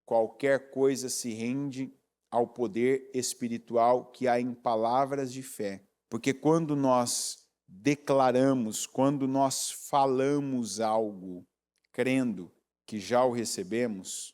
qualquer coisa se rende ao poder espiritual que há em palavras de fé. Porque quando nós declaramos, quando nós falamos algo, crendo que já o recebemos,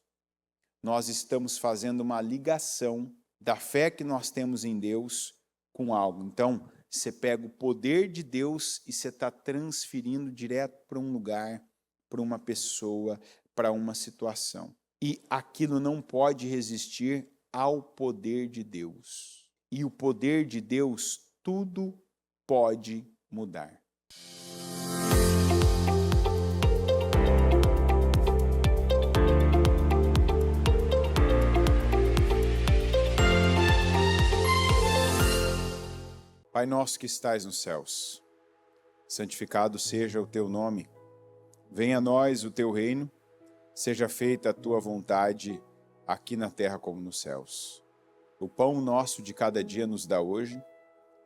nós estamos fazendo uma ligação da fé que nós temos em Deus com algo. Então, você pega o poder de Deus e você está transferindo direto para um lugar, para uma pessoa, para uma situação. E aquilo não pode resistir ao poder de Deus. E o poder de Deus, tudo pode mudar. Pai nosso que estais nos céus, santificado seja o teu nome. Venha a nós o teu reino, seja feita a tua vontade, aqui na terra como nos céus. O pão nosso de cada dia nos dá hoje.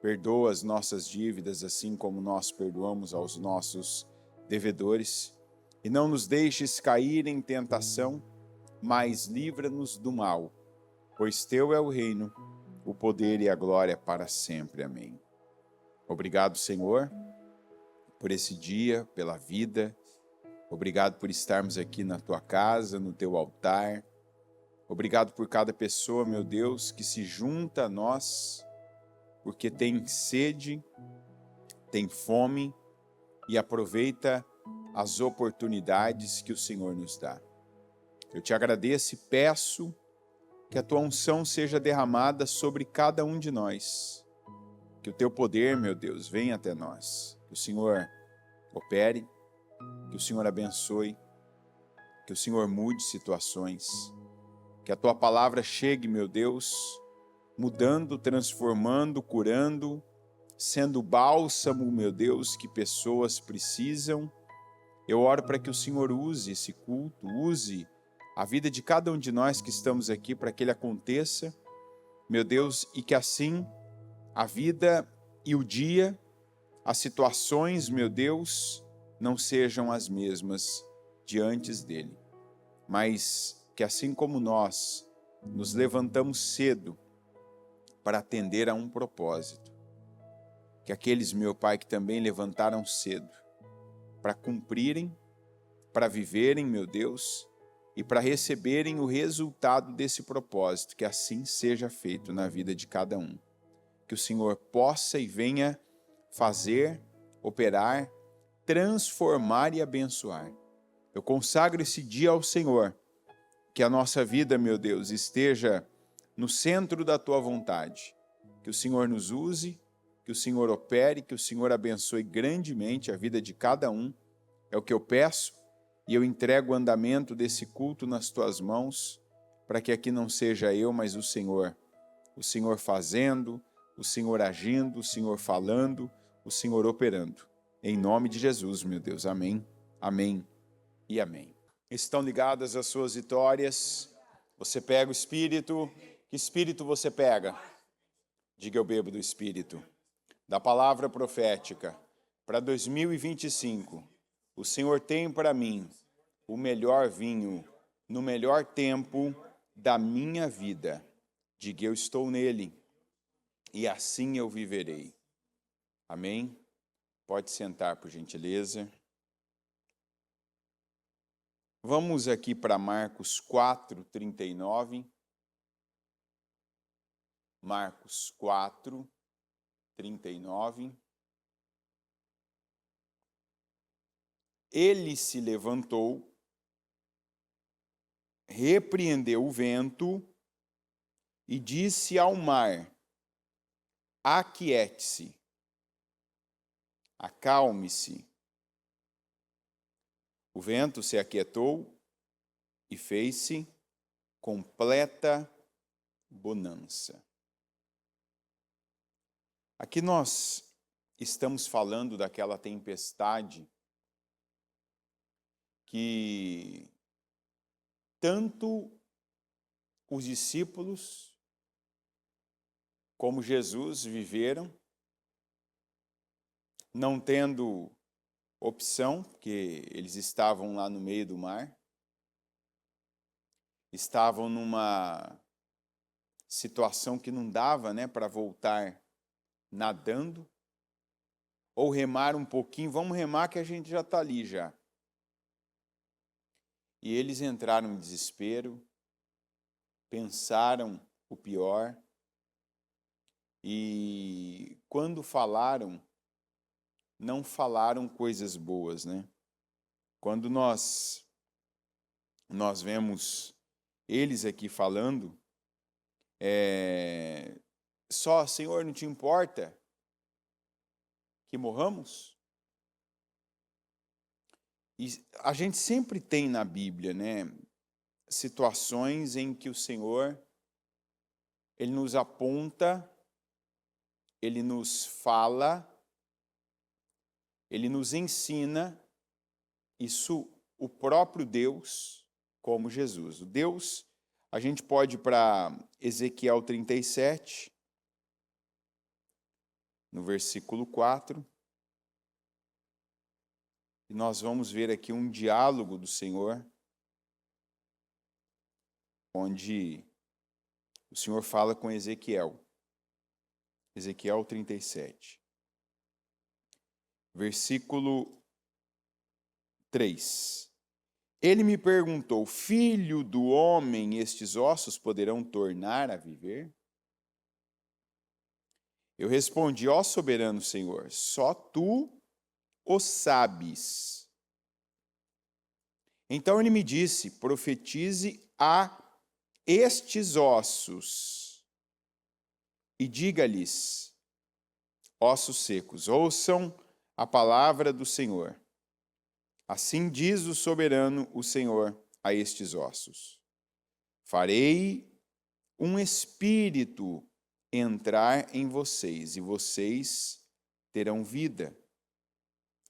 Perdoa as nossas dívidas, assim como nós perdoamos aos nossos devedores. E não nos deixes cair em tentação, mas livra-nos do mal. Pois teu é o reino, o poder e a glória para sempre. Amém. Obrigado, Senhor, por esse dia, pela vida. Obrigado por estarmos aqui na tua casa, no teu altar. Obrigado por cada pessoa, meu Deus, que se junta a nós, porque tem sede, tem fome e aproveita as oportunidades que o Senhor nos dá. Eu te agradeço e peço que a tua unção seja derramada sobre cada um de nós. Que o teu poder, meu Deus, venha até nós. Que o Senhor opere, que o Senhor abençoe, que o Senhor mude situações. Que a tua palavra chegue, meu Deus, mudando, transformando, curando, sendo bálsamo, meu Deus, que pessoas precisam. Eu oro para que o Senhor use esse culto, use a vida de cada um de nós que estamos aqui para que ele aconteça, meu Deus, e que assim a vida e o dia, as situações, meu Deus, não sejam as mesmas de antes dele, mas que assim como nós nos levantamos cedo para atender a um propósito, que aqueles, meu Pai, que também levantaram cedo para cumprirem, para viverem, meu Deus, e para receberem o resultado desse propósito, que assim seja feito na vida de cada um. Que o Senhor possa e venha fazer, operar, transformar e abençoar. Eu consagro esse dia ao Senhor, que a nossa vida, meu Deus, esteja no centro da tua vontade. Que o Senhor nos use, que o Senhor opere, que o Senhor abençoe grandemente a vida de cada um. É o que eu peço e eu entrego o andamento desse culto nas tuas mãos, para que aqui não seja eu, mas o Senhor fazendo, o Senhor agindo, o Senhor falando, o Senhor operando. Em nome de Jesus, meu Deus. Amém, amém e amém. Estão ligadas as suas vitórias. Você pega o Espírito. Que Espírito você pega? Diga: eu bebo do Espírito. Da palavra profética. Para 2025, o Senhor tem para mim o melhor vinho no melhor tempo da minha vida. Diga: eu estou nele e assim eu viverei. Amém? Pode sentar, por gentileza. Vamos aqui para Marcos 4:39. Marcos 4:39. Ele se levantou, repreendeu o vento e disse ao mar: aquiete-se, acalme-se. O vento se aquietou e fez-se completa bonança. Aqui nós estamos falando daquela tempestade que tanto os discípulos como Jesus viveram, não tendo opção, porque eles estavam lá no meio do mar. estavam numa situação que não dava, né, para voltar nadando, ou remar um pouquinho, vamos remar que a gente já está ali já. E eles entraram em desespero, pensaram o pior, e quando falaram, não falaram coisas boas, né? Quando nós vemos eles aqui falando, só, Senhor, não te importa que morramos? E a gente sempre tem na Bíblia, né, situações em que o Senhor, Ele nos aponta, Ele nos fala, Ele nos ensina, isso o próprio Deus, como Jesus. O Deus, a gente pode ir para Ezequiel 37, no versículo 4, e nós vamos ver aqui um diálogo do Senhor, onde o Senhor fala com Ezequiel. Ezequiel 37. Versículo 3. Ele me perguntou: Filho do homem, estes ossos poderão tornar a viver? Eu respondi: Ó soberano Senhor, só tu o sabes. Então ele me disse: profetize a estes ossos e diga-lhes, ossos secos, ouçam a palavra do Senhor. Assim diz o soberano, o Senhor, a estes ossos: farei um espírito entrar em vocês, e vocês terão vida.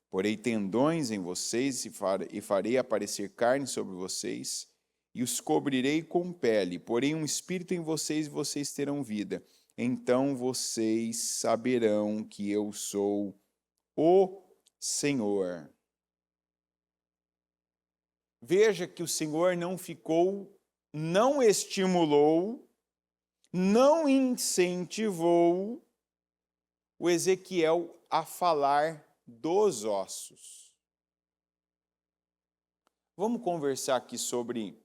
Porei tendões em vocês e farei aparecer carne sobre vocês, e os cobrirei com pele. Porei um espírito em vocês e vocês terão vida. Então vocês saberão que eu sou o Senhor. Veja que o Senhor não estimulou, não incentivou o Ezequiel a falar dos ossos. Vamos conversar aqui sobre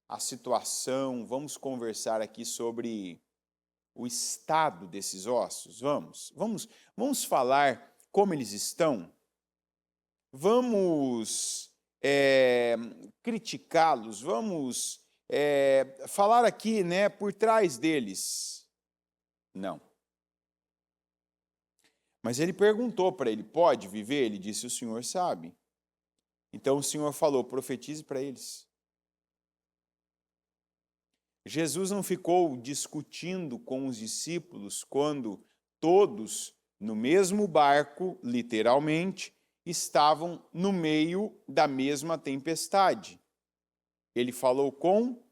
a situação, vamos conversar aqui sobre o estado desses ossos? Vamos falar como eles estão? Vamos criticá-los? Vamos falar aqui, né, por trás deles? Não. Mas ele perguntou para ele: pode viver? Ele disse: o Senhor sabe. Então o Senhor falou: profetize para eles. Jesus não ficou discutindo com os discípulos quando todos no mesmo barco, literalmente, estavam no meio da mesma tempestade. Ele falou com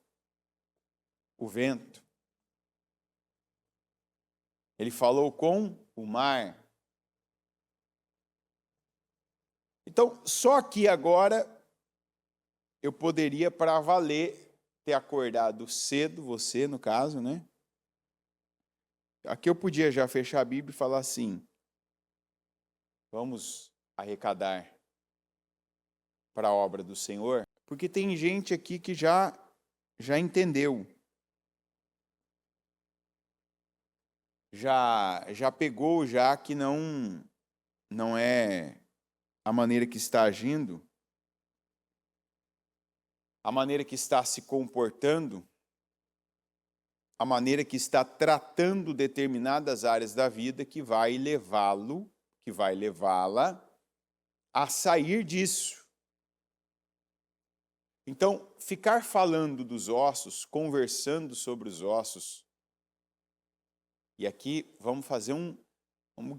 o vento. Ele falou com o mar. Então, só que agora eu poderia, para valer, ter acordado cedo, você no caso, né? Aqui eu podia já fechar a Bíblia e falar assim: vamos arrecadar para a obra do Senhor, porque tem gente aqui que já entendeu, já pegou já que não é a maneira que está agindo, a maneira que está se comportando, a maneira que está tratando determinadas áreas da vida que vai levá-la a sair disso. Então, ficar falando dos ossos, conversando sobre os ossos, e aqui vamos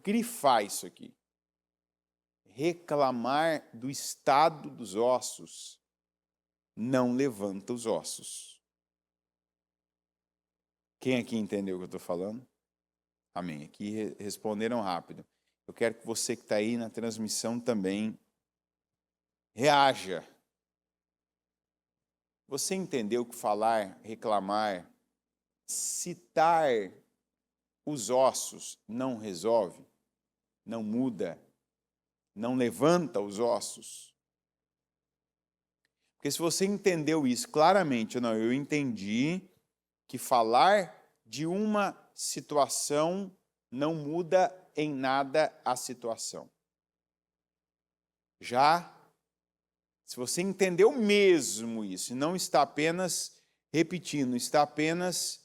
grifar isso aqui. Reclamar do estado dos ossos não levanta os ossos. Quem aqui entendeu o que eu estou falando? Amém. Aqui responderam rápido. Eu quero que você que está aí na transmissão também reaja. Você entendeu que falar, reclamar, citar os ossos não resolve, não muda, não levanta os ossos? Porque se você entendeu isso claramente, não, eu entendi que falar de uma situação não muda em nada a situação. Já, se você entendeu mesmo isso, e não está apenas repetindo, está apenas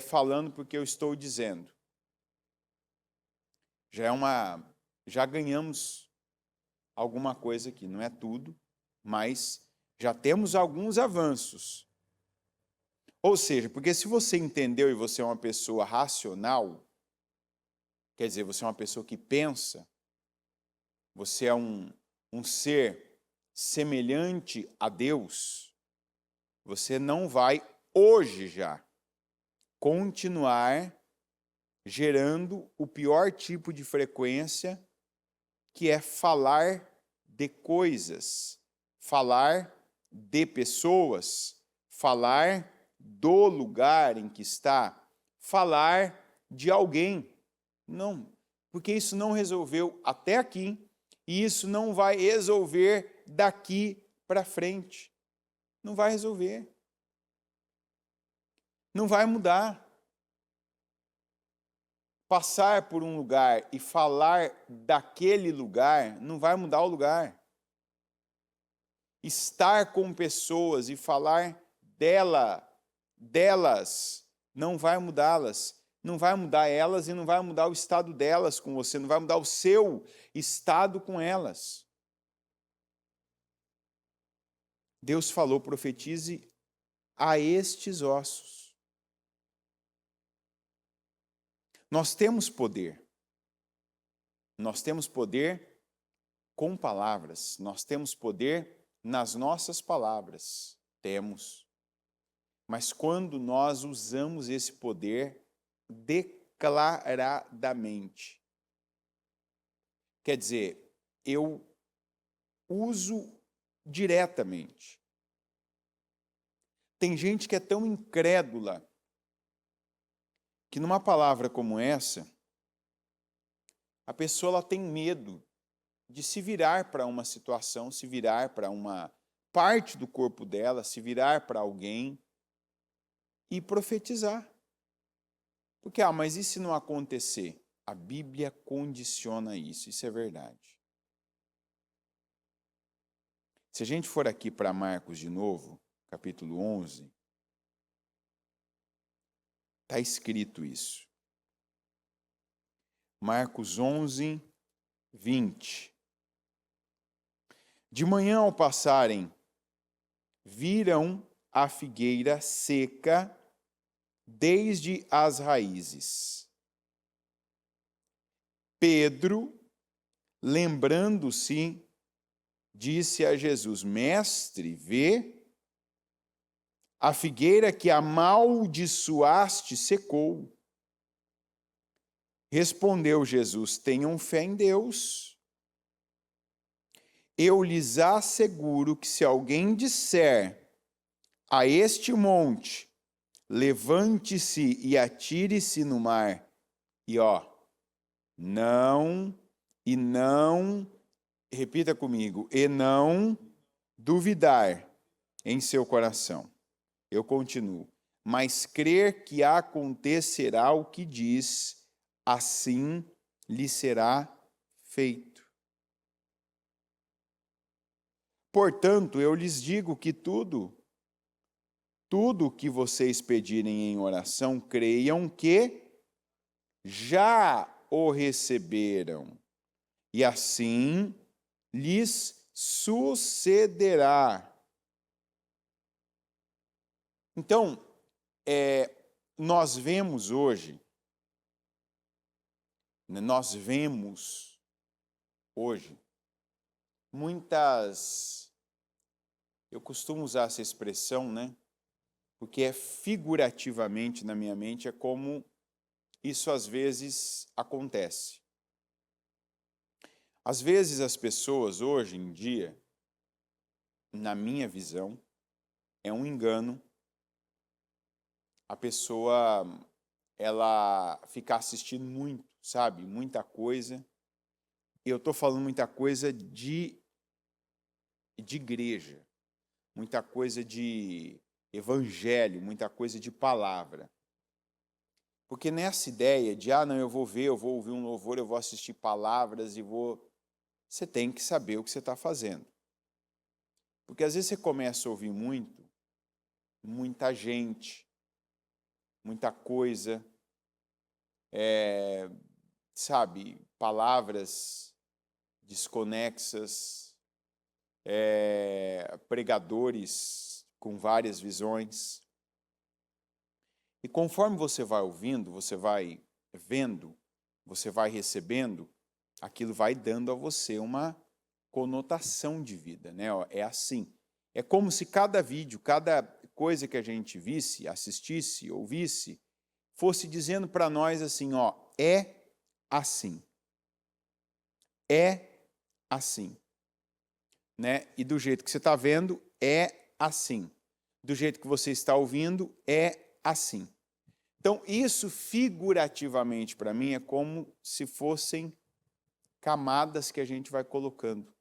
falando porque eu estou dizendo, já ganhamos alguma coisa aqui, não é tudo, mas já temos alguns avanços. Ou seja, porque se você entendeu e você é uma pessoa racional, quer dizer, você é uma pessoa que pensa, você é um ser semelhante a Deus, você não vai, hoje já, continuar gerando o pior tipo de frequência, que é falar de coisas, falar de pessoas, falar do lugar em que está, falar de alguém. Não, porque isso não resolveu até aqui e isso não vai resolver daqui para frente. Não vai resolver. Não vai mudar. Passar por um lugar e falar daquele lugar não vai mudar o lugar. Estar com pessoas e falar delas não vai mudá-las. Não vai mudar elas e não vai mudar o estado delas com você, não vai mudar o seu estado com elas. Deus falou, profetize a estes ossos. Nós temos poder. Nós temos poder com palavras. Nós temos poder nas nossas palavras. Temos. Mas quando nós usamos esse poder declaradamente, quer dizer, eu uso diretamente. Tem gente que é tão incrédula que numa palavra como essa, a pessoa ela tem medo de se virar para uma situação, se virar para uma parte do corpo dela, se virar para alguém e profetizar. Porque, mas e se não acontecer? A Bíblia condiciona isso é verdade. Se a gente for aqui para Marcos de novo, capítulo 11, está escrito isso. Marcos 11, 20. De manhã ao passarem, viram a figueira seca desde as raízes. Pedro, lembrando-se, disse a Jesus, Mestre, vê, a figueira que amaldiçoaste secou. Respondeu Jesus, tenham fé em Deus. Eu lhes asseguro que se alguém disser a este monte, levante-se e atire-se no mar, e não, repita comigo, e não duvidar em seu coração. Eu continuo. Mas crer que acontecerá o que diz, assim lhe será feito. Portanto, eu lhes digo que tudo que vocês pedirem em oração, creiam que já o receberam, e assim lhes sucederá. Então, nós vemos hoje muitas, eu costumo usar essa expressão, porque é figurativamente na minha mente, é como isso às vezes acontece. Às vezes as pessoas hoje em dia, na minha visão, é um engano a pessoa ela ficar assistindo muito, sabe? Muita coisa. Eu estou falando muita coisa de igreja, muita coisa de evangelho, muita coisa de palavra. Porque nessa ideia de, não, eu vou ouvir um louvor, eu vou assistir palavras e vou... Você tem que saber o que você está fazendo. Porque às vezes você começa a ouvir muita gente, muita coisa, sabe, palavras desconexas, pregadores com várias visões. E conforme você vai ouvindo, você vai vendo, você vai recebendo, aquilo vai dando a você uma conotação de vida, né? É assim. É como se cada vídeo, cada coisa que a gente visse, assistisse, ouvisse, fosse dizendo para nós assim, é assim. É assim. Né? E do jeito que você está vendo, é assim. Do jeito que você está ouvindo, é assim. Então, isso figurativamente para mim é como se fossem camadas que a gente vai colocando.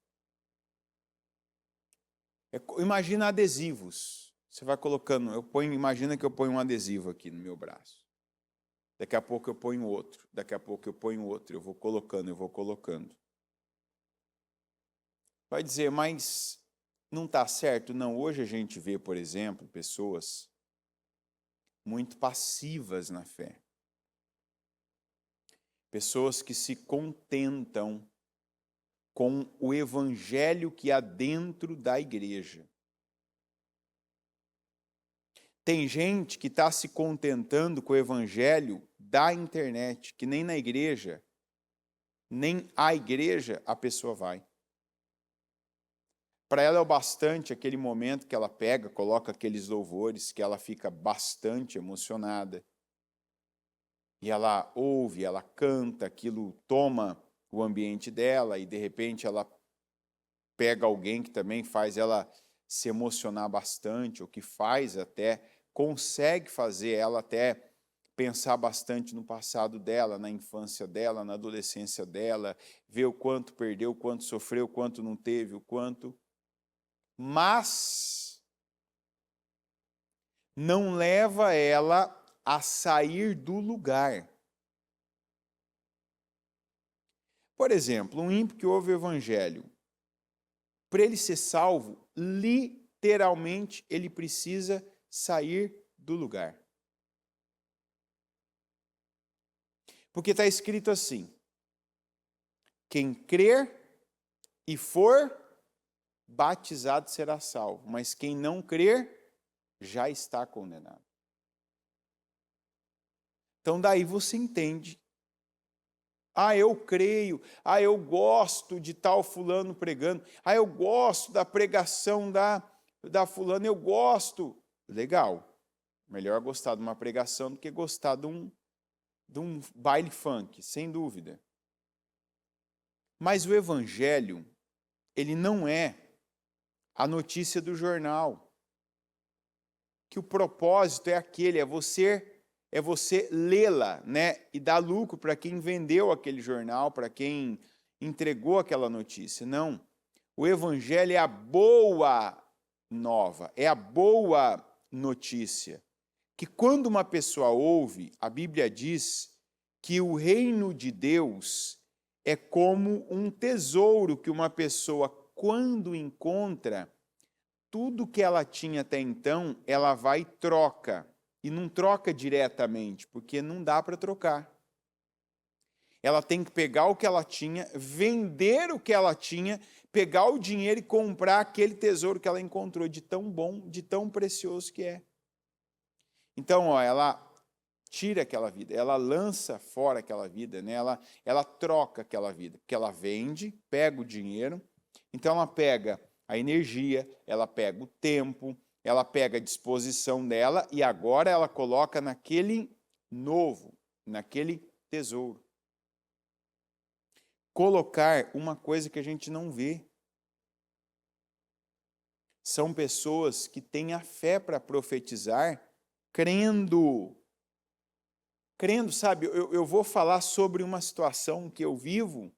Imagina adesivos. Você vai colocando, imagina que eu ponho um adesivo aqui no meu braço. Daqui a pouco eu ponho outro, daqui a pouco eu ponho outro, eu vou colocando. Vai dizer, mas não está certo? Não, hoje a gente vê, por exemplo, pessoas muito passivas na fé. Pessoas que se contentam com o evangelho que há dentro da igreja. Tem gente que está se contentando com o evangelho da internet, que nem na igreja, nem à igreja a pessoa vai. Para ela é o bastante aquele momento que ela pega, coloca aqueles louvores, que ela fica bastante emocionada. E ela ouve, ela canta, aquilo toma o ambiente dela e de repente ela pega alguém que também faz ela se emocionar bastante, ou que faz até, consegue fazer ela até pensar bastante no passado dela, na infância dela, na adolescência dela, ver o quanto perdeu, o quanto sofreu, o quanto não teve, o quanto... Mas não leva ela a sair do lugar. Por exemplo, um ímpio que ouve o evangelho, para ele ser salvo, literalmente ele precisa sair do lugar. Porque está escrito assim: quem crer e for batizado será salvo, mas quem não crer já está condenado. Então daí você entende. Eu creio, eu gosto de tal fulano pregando, eu gosto da pregação da fulana, eu gosto. Legal, melhor gostar de uma pregação do que gostar de um baile funk, sem dúvida. Mas o evangelho, ele não é a notícia do jornal. Que o propósito é aquele, é você lê-la, né, e dar lucro para quem vendeu aquele jornal, para quem entregou aquela notícia. Não. O evangelho é a boa nova, é a boa notícia. Que quando uma pessoa ouve, a Bíblia diz que o reino de Deus é como um tesouro que uma pessoa, quando encontra, tudo que ela tinha até então, ela vai e troca. E não troca diretamente, porque não dá para trocar. Ela tem que pegar o que ela tinha, vender o que ela tinha, pegar o dinheiro e comprar aquele tesouro que ela encontrou, de tão bom, de tão precioso que é. Então, ela tira aquela vida, ela lança fora aquela vida, né? Ela troca aquela vida, porque ela vende, pega o dinheiro, então ela pega a energia, ela pega o tempo, ela pega a disposição dela e agora ela coloca naquele novo, naquele tesouro. Colocar uma coisa que a gente não vê. são pessoas que têm a fé para profetizar, crendo. Crendo, sabe, eu vou falar sobre uma situação que eu vivo,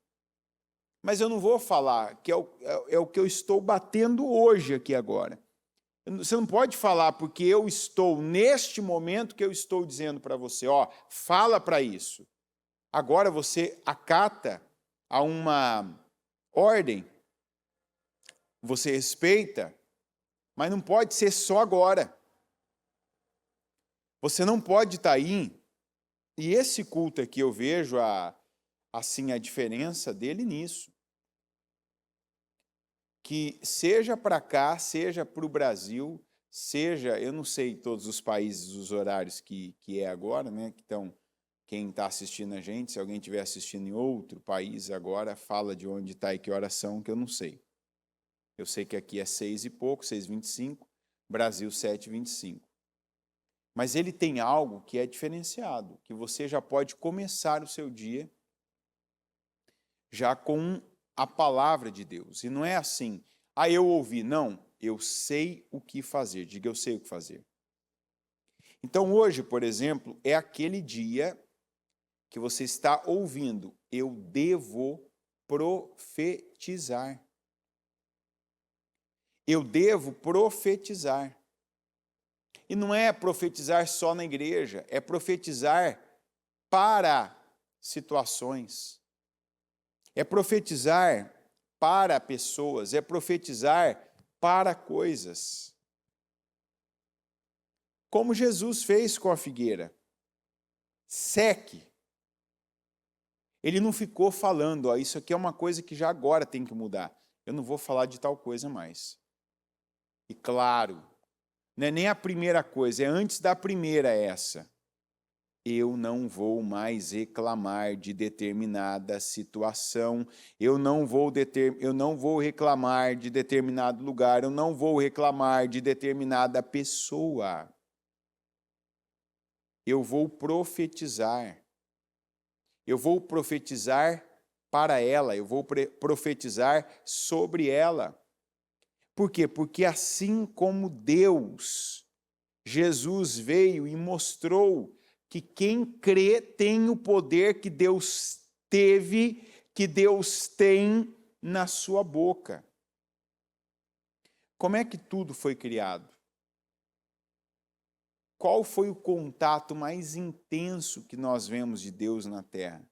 mas eu não vou falar que é o que eu estou batendo hoje aqui agora. Você não pode falar porque eu estou neste momento que eu estou dizendo para você, ó, fala para isso. Agora você acata a uma ordem, você respeita, mas não pode ser só agora. Você não pode estar aí, e esse culto aqui eu vejo assim a diferença dele nisso. Que seja para cá, seja para o Brasil, seja, eu não sei todos os países, os horários que é agora, né? Então, quem está assistindo a gente, se alguém estiver assistindo em outro país agora, fala de onde está e que horas são, que eu não sei. Eu sei que aqui é 6 e pouco, 6h25, Brasil 7h25. Mas ele tem algo que é diferenciado, que você já pode começar o seu dia já com a palavra de Deus. E não é assim, eu ouvi. Não, eu sei o que fazer. Diga, eu sei o que fazer. Então hoje, por exemplo, é aquele dia que você está ouvindo, eu devo profetizar. Eu devo profetizar. E não é profetizar só na igreja, é profetizar para situações. É profetizar para pessoas, é profetizar para coisas. Como Jesus fez com a figueira. Seque. Ele não ficou falando, ó, isso aqui é uma coisa que já agora tem que mudar. Eu não vou falar de tal coisa mais. E claro, não é nem a primeira coisa, é antes da primeira essa. Eu não vou mais reclamar de determinada situação, eu não vou reclamar de determinado lugar, eu não vou reclamar de determinada pessoa. Eu vou profetizar. Eu vou profetizar para ela, eu vou profetizar sobre ela. Por quê? Porque assim como Deus, Jesus veio e mostrou que quem crê tem o poder que Deus teve, que Deus tem na sua boca. Como é que tudo foi criado? Qual foi o contato mais intenso que nós vemos de Deus na Terra?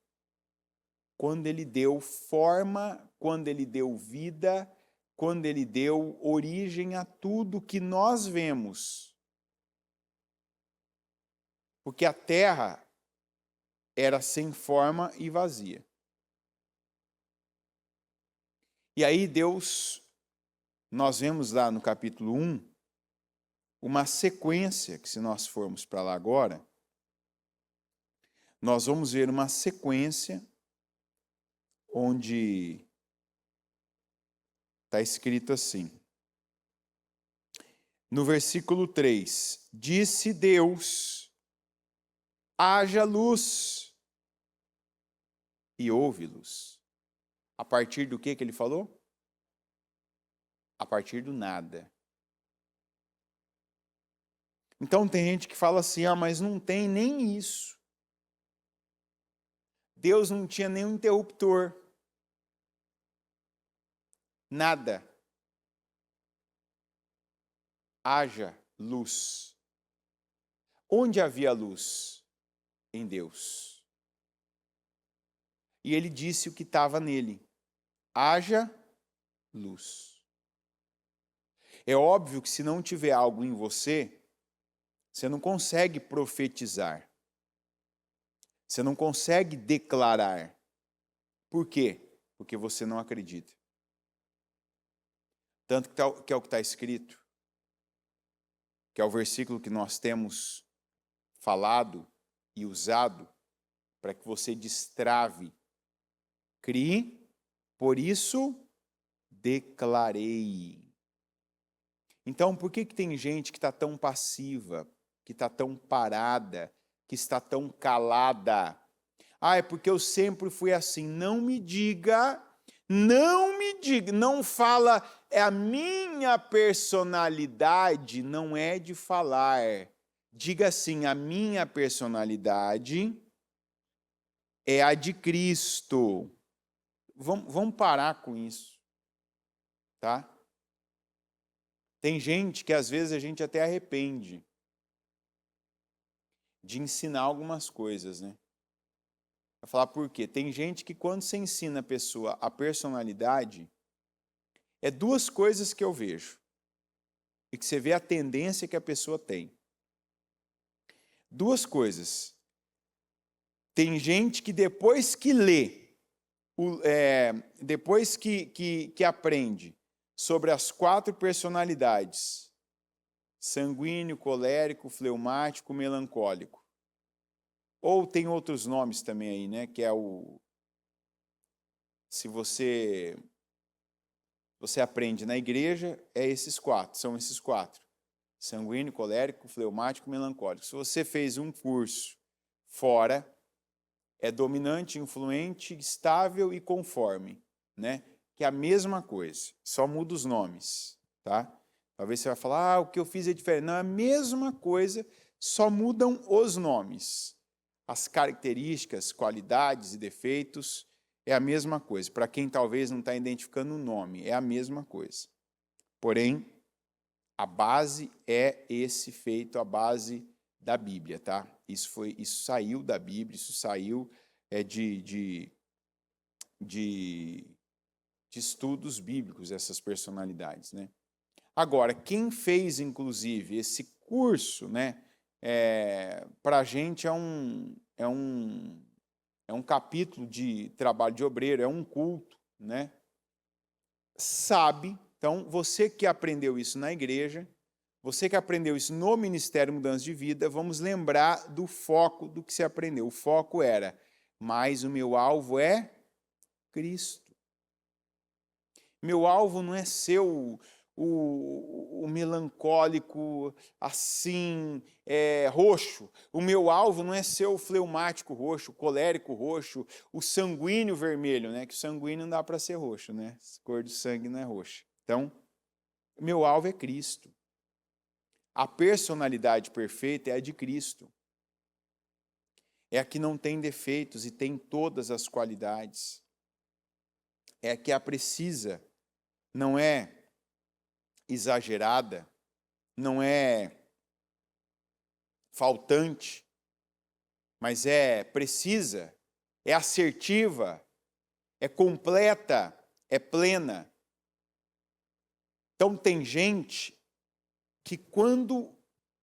Quando Ele deu forma, quando Ele deu vida, quando Ele deu origem a tudo que nós vemos. Porque a terra era sem forma e vazia. E aí Deus, nós vemos lá no capítulo 1, uma sequência, que se nós formos para lá agora, nós vamos ver uma sequência onde está escrito assim. No versículo 3, disse Deus, haja luz, e houve luz. A partir do que ele falou? A partir do nada. Então tem gente que fala assim, mas não tem nem isso. Deus não tinha nenhum interruptor. Nada. Haja luz. Onde havia luz? Em Deus. E ele disse o que estava nele. Haja luz. É óbvio que se não tiver algo em você, você não consegue profetizar. Você não consegue declarar. Por quê? Porque você não acredita. Tanto que é o que está escrito, que é o versículo que nós temos falado e usado para que você destrave. Crie, por isso declarei. Então, por que tem gente que está tão passiva, que está tão parada, que está tão calada? É porque eu sempre fui assim. Não me diga Não me diga, não fala, é a minha personalidade, não é de falar. Diga assim, a minha personalidade é a de Cristo. Vamos parar com isso, tá? Tem gente que às vezes a gente até arrepende de ensinar algumas coisas, né? Vou falar por quê? Tem gente que quando você ensina a pessoa a personalidade, é duas coisas que eu vejo e que você vê a tendência que a pessoa tem. Duas coisas. Tem gente que depois que lê, depois que aprende sobre as 4 personalidades, sanguíneo, colérico, fleumático, melancólico, ou tem outros nomes também aí, né? Que é o... Se você aprende na igreja, são esses 4. Sanguíneo, colérico, fleumático, melancólico. Se você fez um curso fora, é dominante, influente, estável e conforme, né? Que é a mesma coisa, só muda os nomes, tá? Talvez você vai falar, o que eu fiz é diferente. Não, é a mesma coisa, só mudam os nomes. As características, qualidades e defeitos é a mesma coisa. Para quem talvez não está identificando o nome, é a mesma coisa. Porém, a base é esse feito, a base da Bíblia, tá? Isso saiu da Bíblia, isso saiu de estudos bíblicos, essas personalidades, né? Agora, quem fez, inclusive, esse curso, né? Para a gente é um capítulo de trabalho de obreiro, é um culto, né? Sabe, então, você que aprendeu isso na igreja, você que aprendeu isso no Ministério Mudança de Vida, vamos lembrar do foco do que você aprendeu. O foco era, mas o meu alvo é Cristo. Meu alvo não é ser o melancólico assim, roxo. O meu alvo não é ser o fleumático roxo, o colérico roxo, o sanguíneo vermelho, né? Que o sanguíneo não dá para ser roxo, né? A cor do sangue não é roxa. Então, meu alvo é Cristo. A personalidade perfeita é a de Cristo. É a que não tem defeitos e tem todas as qualidades. É a que a precisa, não é exagerada, não é faltante, mas é precisa, é assertiva, é completa, é plena. Então tem gente que quando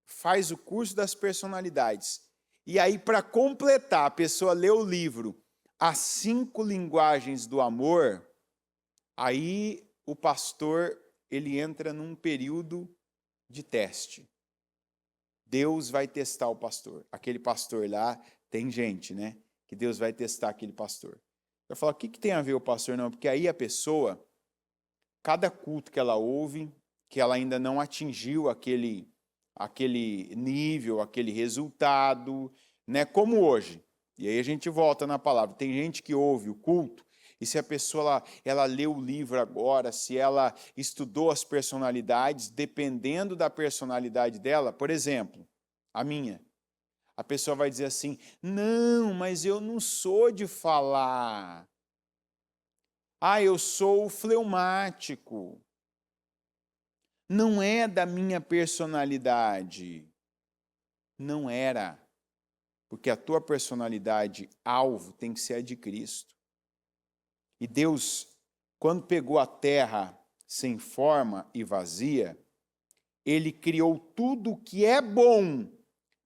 faz o curso das personalidades, e aí para completar, a pessoa lê o livro As 5 Linguagens do Amor, aí o pastor ele entra num período de teste. Deus vai testar o pastor. Aquele pastor lá, tem gente, né? Que Deus vai testar aquele pastor. Eu falo, o que tem a ver o pastor? Não, porque aí a pessoa, cada culto que ela ouve, que ela ainda não atingiu aquele nível, aquele resultado, né? Como hoje. E aí a gente volta na palavra. Tem gente que ouve o culto, e se a pessoa ela leu o livro agora, se ela estudou as personalidades, dependendo da personalidade dela, por exemplo, a minha, a pessoa vai dizer assim, não, mas eu não sou de falar. Ah, eu sou fleumático. Não é da minha personalidade. Não era. Porque a tua personalidade alvo tem que ser a de Cristo. E Deus, quando pegou a terra sem forma e vazia, Ele criou tudo que é bom,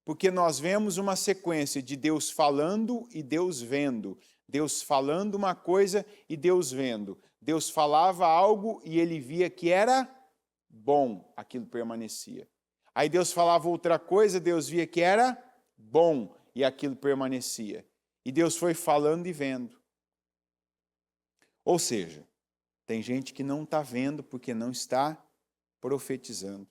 porque nós vemos uma sequência de Deus falando e Deus vendo. Deus falando uma coisa e Deus vendo. Deus falava algo e Ele via que era bom, aquilo permanecia. Aí Deus falava outra coisa, Deus via que era bom e aquilo permanecia. E Deus foi falando e vendo. Ou seja, tem gente que não está vendo porque não está profetizando.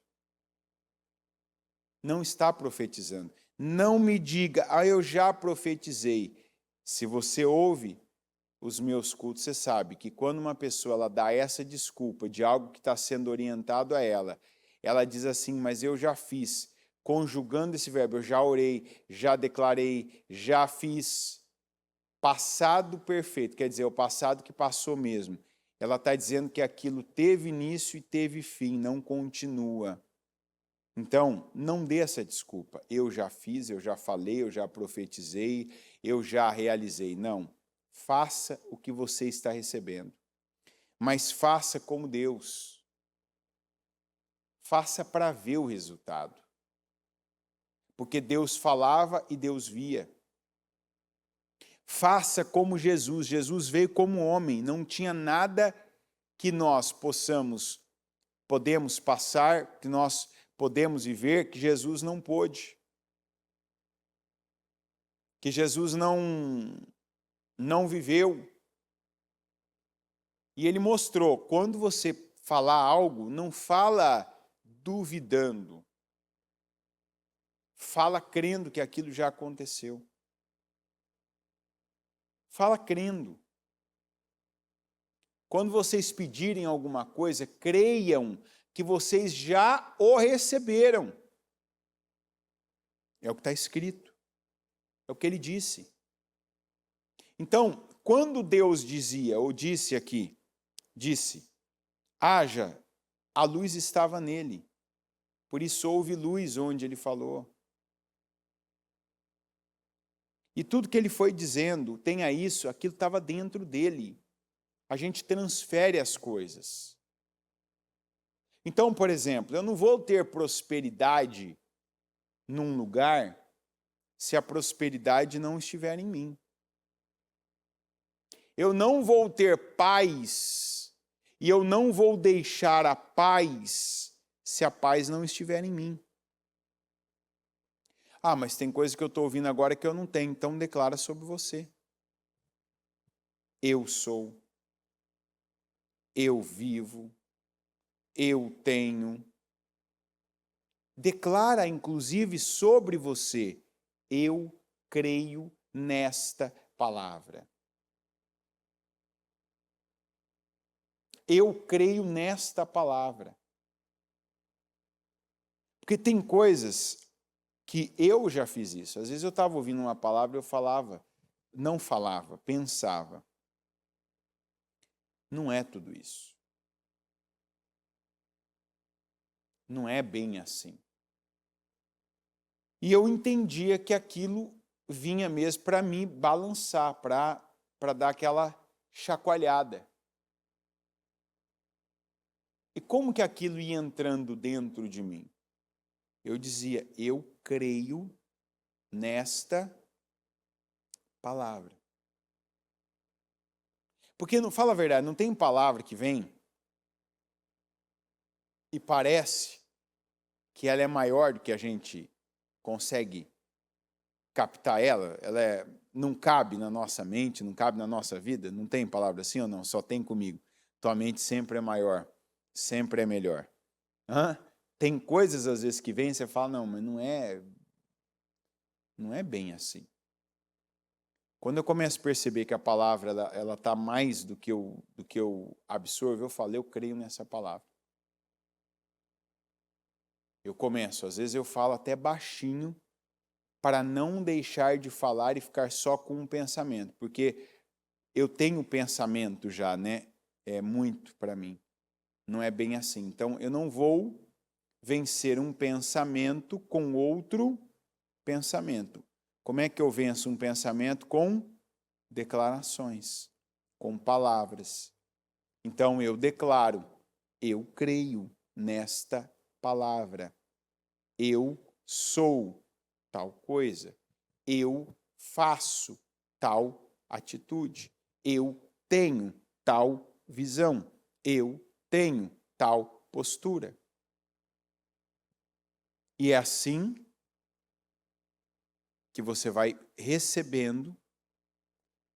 Não está profetizando. Não me diga, eu já profetizei. Se você ouve os meus cultos, você sabe que quando uma pessoa ela dá essa desculpa de algo que está sendo orientado a ela, ela diz assim, mas eu já fiz, conjugando esse verbo, eu já orei, já declarei, já fiz. Passado perfeito, quer dizer, o passado que passou mesmo. Ela está dizendo que aquilo teve início e teve fim, não continua. Então, não dê essa desculpa. Eu já fiz, eu já falei, eu já profetizei, eu já realizei. Não. Faça o que você está recebendo. Mas faça como Deus. Faça para ver o resultado. Porque Deus falava e Deus via. Faça como Jesus. Jesus veio como homem, não tinha nada que nós podemos passar, que nós podemos viver, que Jesus não pôde. Que Jesus não viveu. E ele mostrou, quando você falar algo, não fala duvidando. Fala crendo que aquilo já aconteceu. Fala crendo. Quando vocês pedirem alguma coisa, creiam que vocês já o receberam. É o que está escrito. É o que ele disse. Então, quando Deus dizia, ou disse aqui, haja, a luz estava nele. Por isso houve luz onde ele falou. E tudo que ele foi dizendo, tenha isso, aquilo estava dentro dele. A gente transfere as coisas. Então, por exemplo, eu não vou ter prosperidade num lugar se a prosperidade não estiver em mim. Eu não vou ter paz e eu não vou deixar a paz se a paz não estiver em mim. Ah, mas tem coisa que eu estou ouvindo agora que eu não tenho, então declara sobre você. Eu sou, eu vivo, eu tenho. Declara, inclusive, sobre você, eu creio nesta palavra. Eu creio nesta palavra. Porque tem coisas que eu já fiz isso. Às vezes eu estava ouvindo uma palavra e eu falava, não falava, pensava. Não é tudo isso. Não é bem assim. E eu entendia que aquilo vinha mesmo para me balançar, para dar aquela chacoalhada. E como que aquilo ia entrando dentro de mim? Eu dizia, eu creio nesta palavra. Porque, não fala a verdade, não tem palavra que vem e parece que ela é maior do que a gente consegue captar ela, não cabe na nossa mente, não cabe na nossa vida, não tem palavra assim ou não? Só tem comigo. Tua mente sempre é maior, sempre é melhor. Tem coisas às vezes que vêm e você fala, não, mas não é bem assim. Quando eu começo a perceber que a palavra ela está mais do que eu absorvo, eu falo, eu creio nessa palavra. Eu começo, às vezes eu falo até baixinho, para não deixar de falar e ficar só com um pensamento, porque eu tenho pensamento já, né? É muito para mim. Não é bem assim. Então, eu não vou vencer um pensamento com outro pensamento. Como é que eu venço um pensamento? Com declarações, com palavras. Então, eu declaro, eu creio nesta palavra. Eu sou tal coisa. Eu faço tal atitude. Eu tenho tal visão. Eu tenho tal postura. E é assim que você vai recebendo,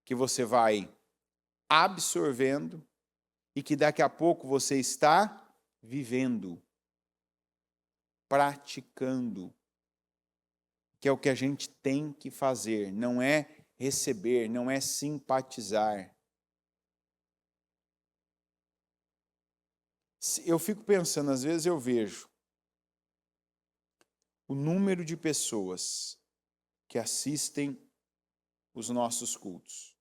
que você vai absorvendo e que daqui a pouco você está vivendo, praticando, que é o que a gente tem que fazer, não é receber, não é simpatizar, Eu fico pensando, às vezes eu vejo o número de pessoas que assistem os nossos cultos.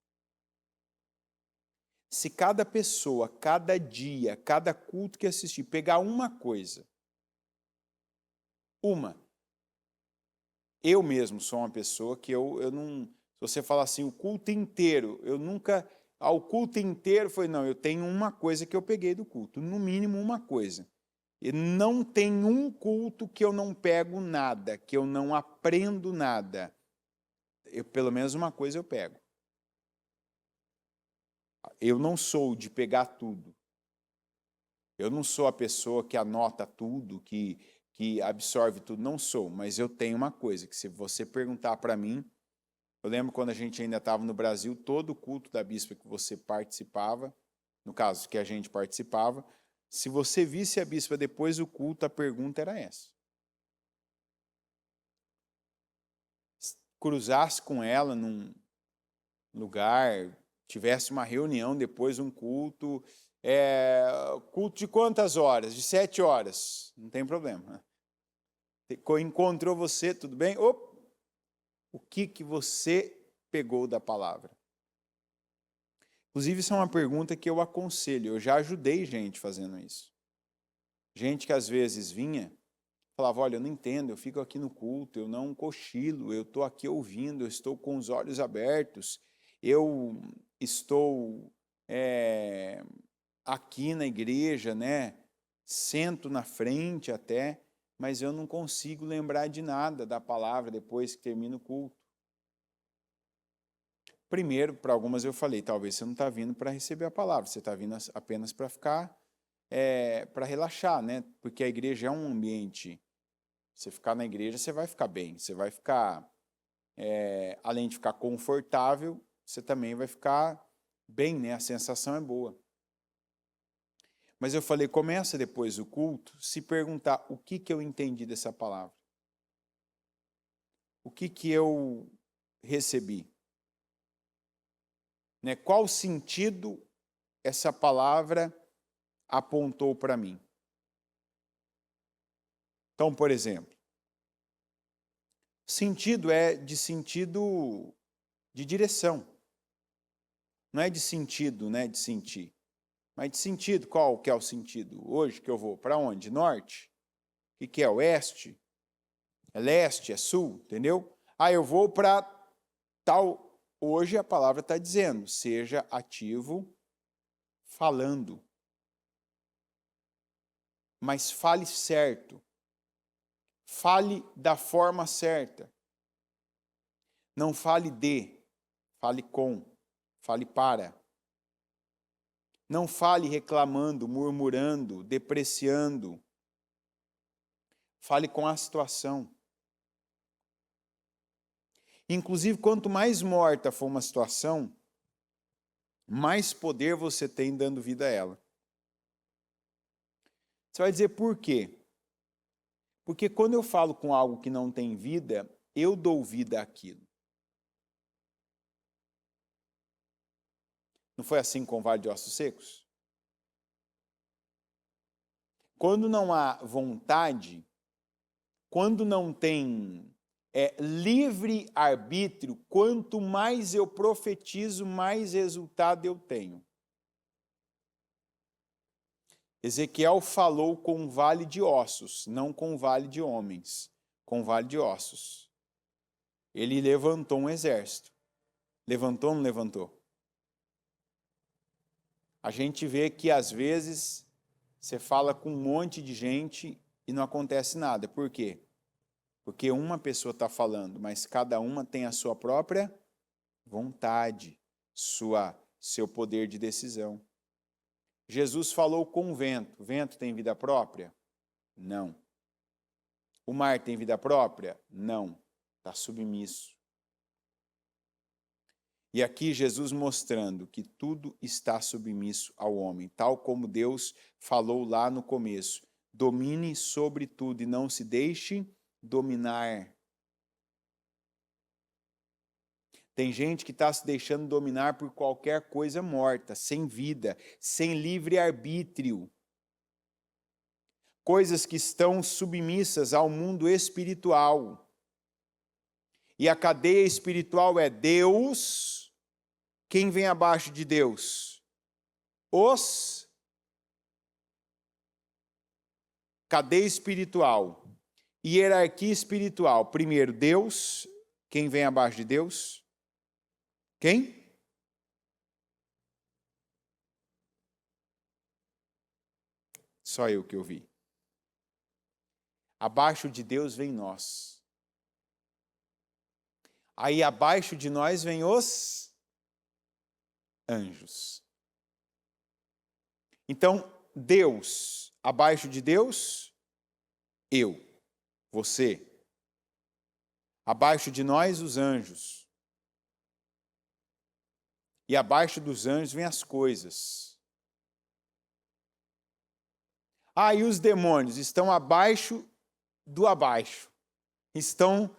Se cada pessoa, cada dia, cada culto que assistir, pegar uma coisa, eu mesmo sou uma pessoa que eu não, se você falar assim, o culto inteiro, eu nunca, ao culto inteiro foi, não, eu tenho uma coisa que eu peguei do culto, no mínimo uma coisa. E não tem um culto que eu não pego nada, que eu não aprendo nada. Pelo menos uma coisa eu pego. Eu não sou de pegar tudo. Eu não sou a pessoa que anota tudo, que absorve tudo. Não sou, mas eu tenho uma coisa, que se você perguntar para mim, eu lembro quando a gente ainda estava no Brasil, todo culto da bispa que você participava, no caso que a gente participava, se você visse a bispa depois do culto, a pergunta era essa. Cruzasse com ela num lugar, tivesse uma reunião depois de um culto, culto de quantas horas? De 7 horas, não tem problema. Encontrou você, tudo bem? O que você pegou da palavra? Inclusive, isso é uma pergunta que eu aconselho, eu já ajudei gente fazendo isso. Gente que às vezes vinha, falava, olha, eu não entendo, eu fico aqui no culto, eu não cochilo, eu estou aqui ouvindo, eu estou com os olhos abertos, eu estou aqui na igreja, né? Sento na frente até, mas eu não consigo lembrar de nada da palavra depois que termina o culto. Primeiro, para algumas eu falei, talvez você não está vindo para receber a palavra, você está vindo apenas para ficar, para relaxar, né? Porque a igreja é um ambiente. Você ficar na igreja, você vai ficar bem, você vai ficar, além de ficar confortável, você também vai ficar bem, né? A sensação é boa. Mas eu falei, começa depois do culto, se perguntar o que eu entendi dessa palavra. O que eu recebi. Né? Qual sentido essa palavra apontou para mim? Então, por exemplo, sentido é de sentido de direção. Não é de sentido, né, de sentir. Mas de sentido, qual que é o sentido? Hoje que eu vou para onde? Norte? O que é? Oeste? É leste? É sul? Entendeu? Eu vou para tal. Hoje a palavra está dizendo, seja ativo falando. Mas fale certo. Fale da forma certa. Não fale de, fale com, fale para. Não fale reclamando, murmurando, depreciando. Fale com a situação. Inclusive, quanto mais morta for uma situação, mais poder você tem dando vida a ela. Você vai dizer por quê? Porque quando eu falo com algo que não tem vida, eu dou vida àquilo. Não foi assim com o Vale de Ossos Secos? Quando não há vontade, quando não tem livre arbítrio, quanto mais eu profetizo, mais resultado eu tenho. Ezequiel falou com um vale de ossos, não com um vale de homens, com um vale de ossos. Ele levantou um exército. Levantou ou não levantou? A gente vê que às vezes você fala com um monte de gente e não acontece nada. Por quê? Porque uma pessoa está falando, mas cada uma tem a sua própria vontade, seu poder de decisão. Jesus falou com o vento. O vento tem vida própria? Não. O mar tem vida própria? Não. Está submisso. E aqui Jesus mostrando que tudo está submisso ao homem, tal como Deus falou lá no começo. Domine sobre tudo e não se deixe dominar. Tem gente que está se deixando dominar por qualquer coisa morta, sem vida, sem livre-arbítrio. coisas que estão submissas ao mundo espiritual. E a cadeia espiritual é Deus. Quem vem abaixo de Deus? Cadeia espiritual. Hierarquia espiritual. Primeiro, Deus. Quem vem abaixo de Deus? Quem? Só eu que ouvi. Abaixo de Deus vem nós. Aí abaixo de nós vem os anjos. Então, Deus, abaixo de Deus, eu, você. Abaixo de nós, os anjos. E abaixo dos anjos vem as coisas. E os demônios estão abaixo do abaixo. Estão,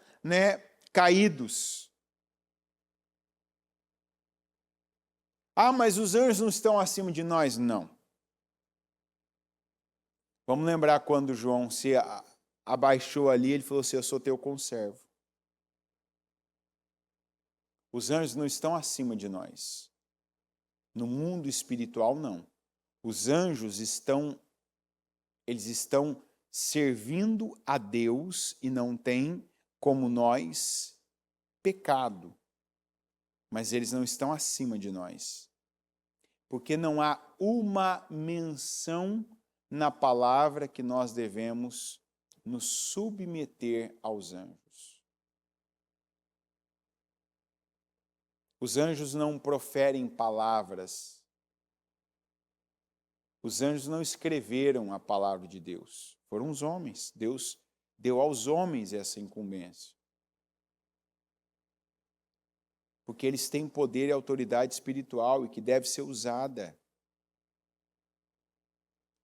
caídos. Mas os anjos não estão acima de nós? Não. Vamos lembrar quando João se abaixou ali, ele falou assim, eu sou teu conservo. Os anjos não estão acima de nós. No mundo espiritual, não. Os anjos estão servindo a Deus e não têm, como nós, pecado. Mas eles não estão acima de nós. Porque não há uma menção na palavra que nós devemos nos submeter aos anjos. Os anjos não proferem palavras. Os anjos não escreveram a palavra de Deus. Foram os homens. Deus deu aos homens essa incumbência. Porque eles têm poder e autoridade espiritual e que deve ser usada.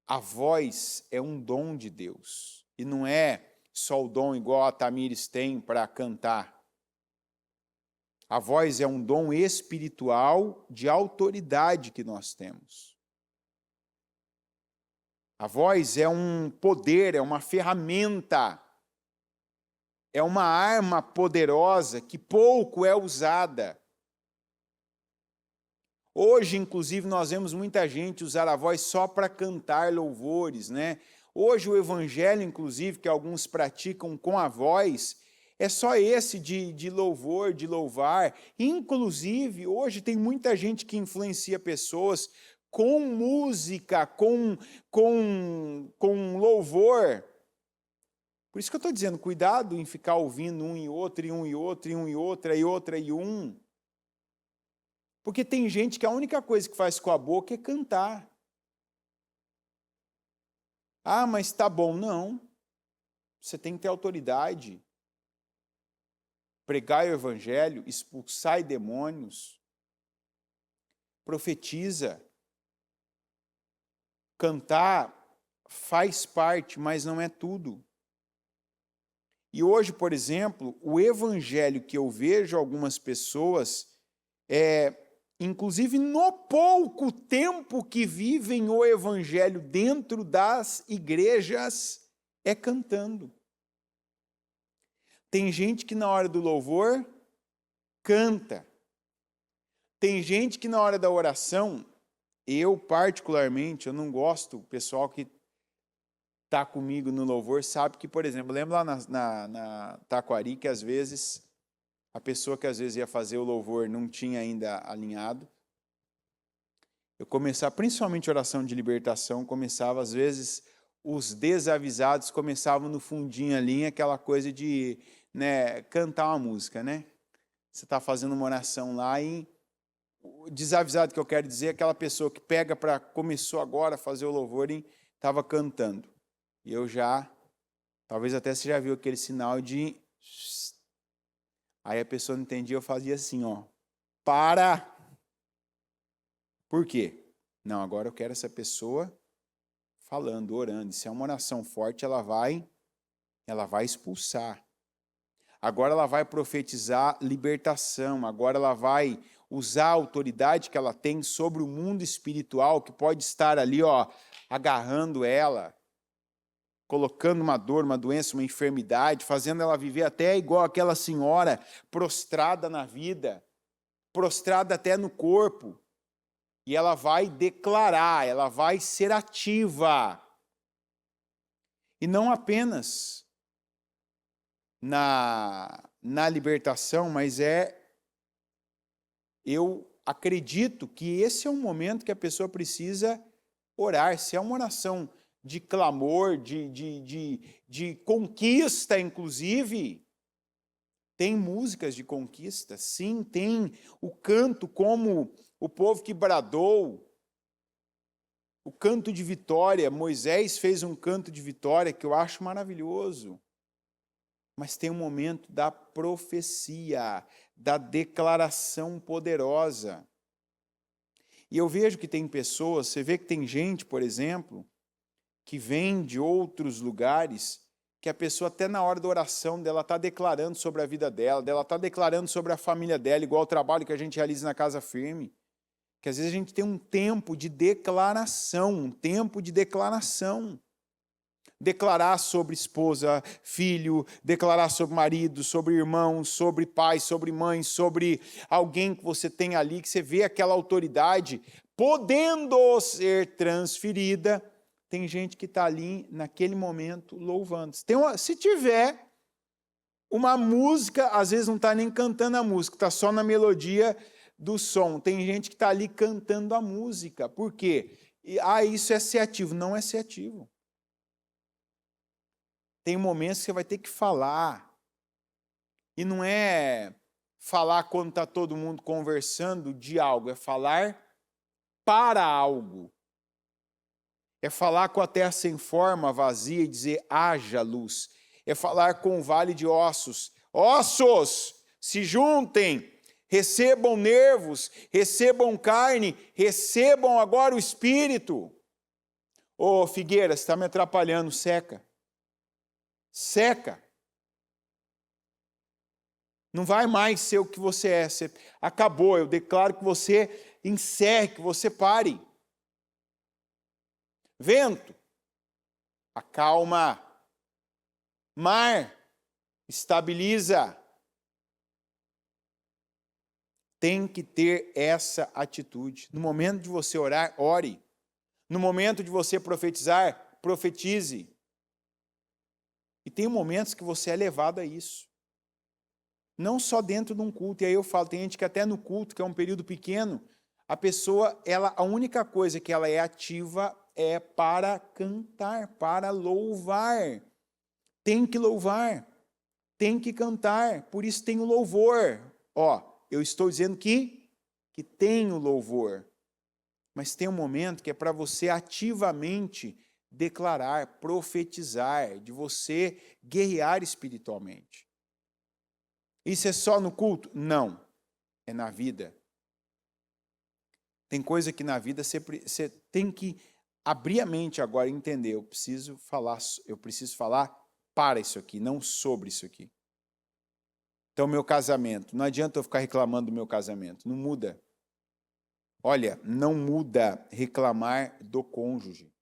A voz é um dom de Deus. E não é só o dom igual a Tamires tem para cantar. A voz é um dom espiritual de autoridade que nós temos. A voz é um poder, é uma ferramenta, é uma arma poderosa que pouco é usada. Hoje, inclusive, nós vemos muita gente usar a voz só para cantar louvores, Hoje o evangelho, inclusive, que alguns praticam com a voz, é só esse de louvor, de louvar. Inclusive, hoje tem muita gente que influencia pessoas com música, com louvor. Por isso que eu estou dizendo, cuidado em ficar ouvindo um e outro, e um e outro, e um e outra, e outra e um. Porque tem gente que a única coisa que faz com a boca é cantar. Mas tá bom. Não. Você tem que ter autoridade. Pregar o evangelho, expulsar demônios, profetiza. Cantar faz parte, mas não é tudo. E hoje, por exemplo, o evangelho que eu vejo algumas pessoas, inclusive no pouco tempo que vivem o evangelho dentro das igrejas, é cantando. Tem gente que na hora do louvor canta. Tem gente que na hora da oração, eu particularmente, eu não gosto, o pessoal que está comigo no louvor sabe que, por exemplo, lembra lá na Taquari que às vezes, a pessoa que às vezes ia fazer o louvor não tinha ainda alinhado. Eu começava, principalmente oração de libertação, começava às vezes, os desavisados começavam no fundinho ali, aquela coisa de cantar uma música, Você está fazendo uma oração lá e o desavisado que eu quero dizer é aquela pessoa que pega começou agora a fazer o louvor e estava cantando. E eu talvez até você já viu aquele sinal de... Aí a pessoa não entendia, eu fazia assim, para! Por quê? Não, agora eu quero essa pessoa falando, orando. Se é uma oração forte, ela vai expulsar. Agora ela vai profetizar libertação, agora ela vai usar a autoridade que ela tem sobre o mundo espiritual, que pode estar ali, agarrando ela. colocando uma dor, uma doença, uma enfermidade, fazendo ela viver até igual aquela senhora, prostrada na vida, prostrada até no corpo. E ela vai declarar, ela vai ser ativa. E não apenas na libertação, mas eu acredito que esse é um momento que a pessoa precisa orar. Se é uma oração de clamor, de conquista, inclusive, tem músicas de conquista, sim, tem o canto como o povo que bradou, o canto de vitória. Moisés fez um canto de vitória que eu acho maravilhoso. Mas tem um momento da profecia, da declaração poderosa. E eu vejo que tem pessoas, você vê que tem gente, por exemplo, que vem de outros lugares, que a pessoa até na hora da oração dela está declarando sobre a vida dela está declarando sobre a família dela, igual o trabalho que a gente realiza na Casa Firme, que às vezes a gente tem um tempo de declaração, declarar sobre esposa, filho, declarar sobre marido, sobre irmão, sobre pai, sobre mãe, sobre alguém que você tem ali, que você vê aquela autoridade podendo ser transferida. Tem gente que está ali naquele momento louvando. Se tiver uma música, às vezes não está nem cantando a música, está só na melodia do som. Tem gente que está ali cantando a música. Por quê? Isso é ser ativo. Não é ser ativo. Tem momentos que você vai ter que falar. E não é falar quando está todo mundo conversando de algo, é falar para algo. É falar com a terra sem forma, vazia, e dizer, haja luz. É falar com o vale de ossos. Ossos, se juntem, recebam nervos, recebam carne, recebam agora o espírito. Ô, figueira, você está me atrapalhando, seca. Seca. Não vai mais ser o que você é. Acabou, eu declaro que você encerre, que você pare. Vento, acalma. Mar, estabiliza. Tem que ter essa atitude. No momento de você orar, ore. No momento de você profetizar, profetize. E tem momentos que você é levado a isso. Não só dentro de um culto. E aí eu falo, tem gente que até no culto, que é um período pequeno, a pessoa, a única coisa que ela é ativa é para cantar, para louvar. Tem que louvar, tem que cantar, por isso tem o louvor. Eu estou dizendo que tem o louvor, mas tem um momento que é para você ativamente declarar, profetizar, de você guerrear espiritualmente. Isso é só no culto? Não, é na vida. Tem coisa que na vida você tem que abrir a mente agora e entender. Eu preciso falar para isso aqui, não sobre isso aqui. Então, meu casamento, não adianta eu ficar reclamando do meu casamento, não muda. Olha, não muda reclamar do cônjuge.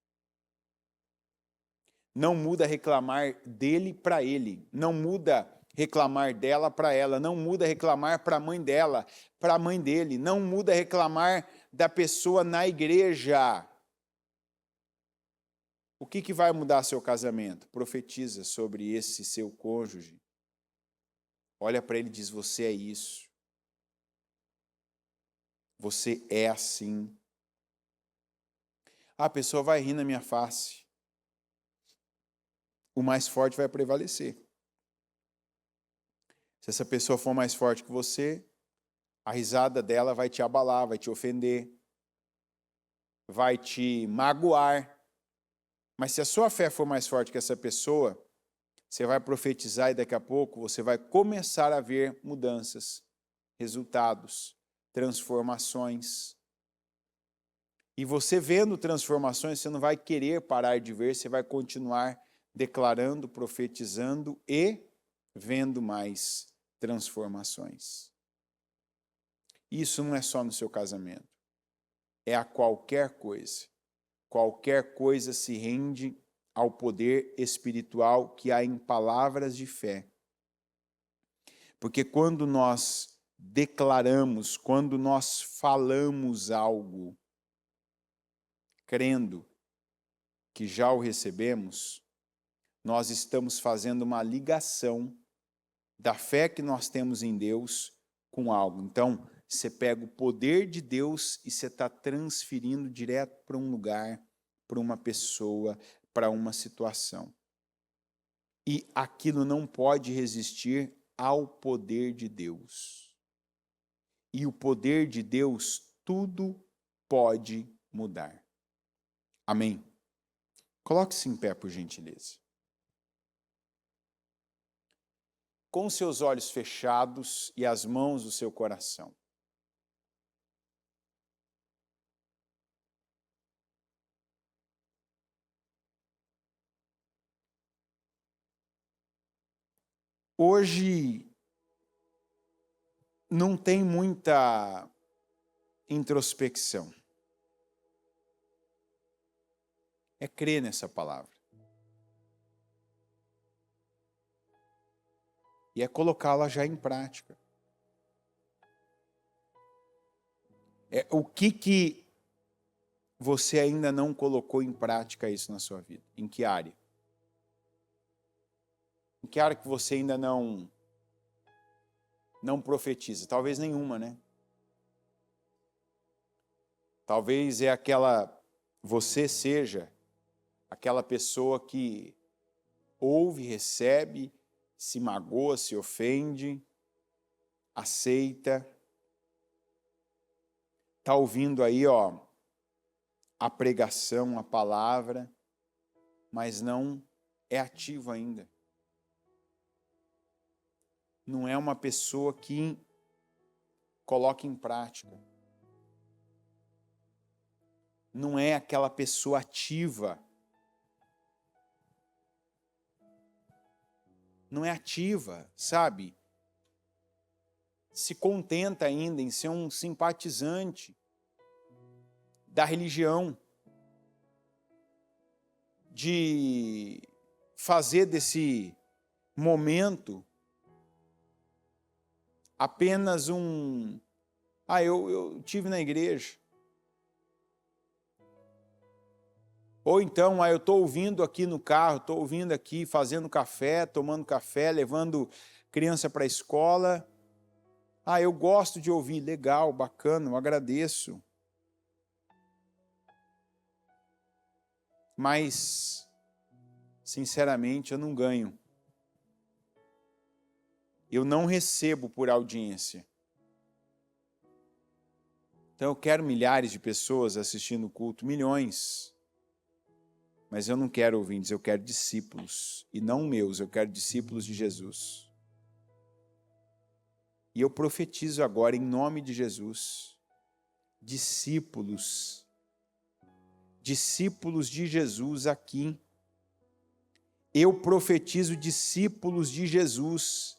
Não muda reclamar dele para ele. Não muda reclamar dela para ela. Não muda reclamar para a mãe dela, para a mãe dele. Não muda reclamar da pessoa na igreja. O que vai mudar seu casamento? Profetiza sobre esse seu cônjuge. Olha para ele e diz, você é isso. Você é assim. A pessoa vai rir na minha face. O mais forte vai prevalecer. Se essa pessoa for mais forte que você, a risada dela vai te abalar, vai te ofender, vai te magoar. Mas se a sua fé for mais forte que essa pessoa, você vai profetizar e daqui a pouco você vai começar a ver mudanças, resultados, transformações. E você vendo transformações, você não vai querer parar de ver, você vai continuar declarando, profetizando e vendo mais transformações. Isso não é só no seu casamento, é a qualquer coisa. Qualquer coisa se rende ao poder espiritual que há em palavras de fé. Porque quando nós declaramos, quando nós falamos algo, crendo que já o recebemos, nós estamos fazendo uma ligação da fé que nós temos em Deus com algo. Então, você pega o poder de Deus e você está transferindo direto para um lugar, para uma pessoa, para uma situação. E aquilo não pode resistir ao poder de Deus. E o poder de Deus, tudo pode mudar. Amém? Coloque-se em pé, por gentileza. Com seus olhos fechados e as mãos do seu coração. Hoje não tem muita introspecção. É crer nessa palavra. E é colocá-la já em prática. O que você ainda não colocou em prática isso na sua vida? Em que área? Em que área que você ainda não profetiza? Talvez nenhuma, né? Talvez você seja aquela pessoa que ouve, recebe, se magoa, se ofende, aceita. Está ouvindo aí, a pregação, a palavra, mas não é ativo ainda. Não é uma pessoa que coloca em prática. Não é aquela pessoa ativa. Não é ativa, sabe? Se contenta ainda em ser um simpatizante da religião, de fazer desse momento apenas eu tive na igreja. Ou então, eu estou ouvindo aqui no carro, estou ouvindo aqui, fazendo café, tomando café, levando criança para a escola. Eu gosto de ouvir, legal, bacana, eu agradeço. Mas, sinceramente, eu não ganho. Eu não recebo por audiência. Então eu quero milhares de pessoas assistindo o culto, milhões. Mas eu não quero ouvintes, eu quero discípulos. E não meus, eu quero discípulos de Jesus. E eu profetizo agora em nome de Jesus. Discípulos de Jesus aqui. Eu profetizo discípulos de Jesus.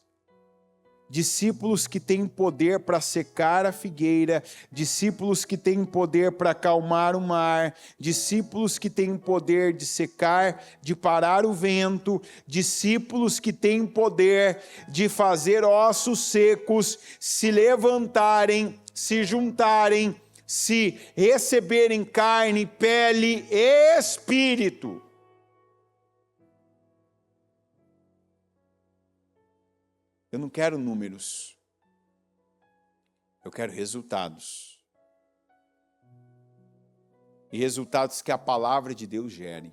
Discípulos que têm poder para secar a figueira, discípulos que têm poder para acalmar o mar, discípulos que têm poder de secar, de parar o vento, discípulos que têm poder de fazer ossos secos se levantarem, se juntarem, se receberem carne, pele e espírito. Eu não quero números, eu quero resultados. E resultados que a palavra de Deus gere.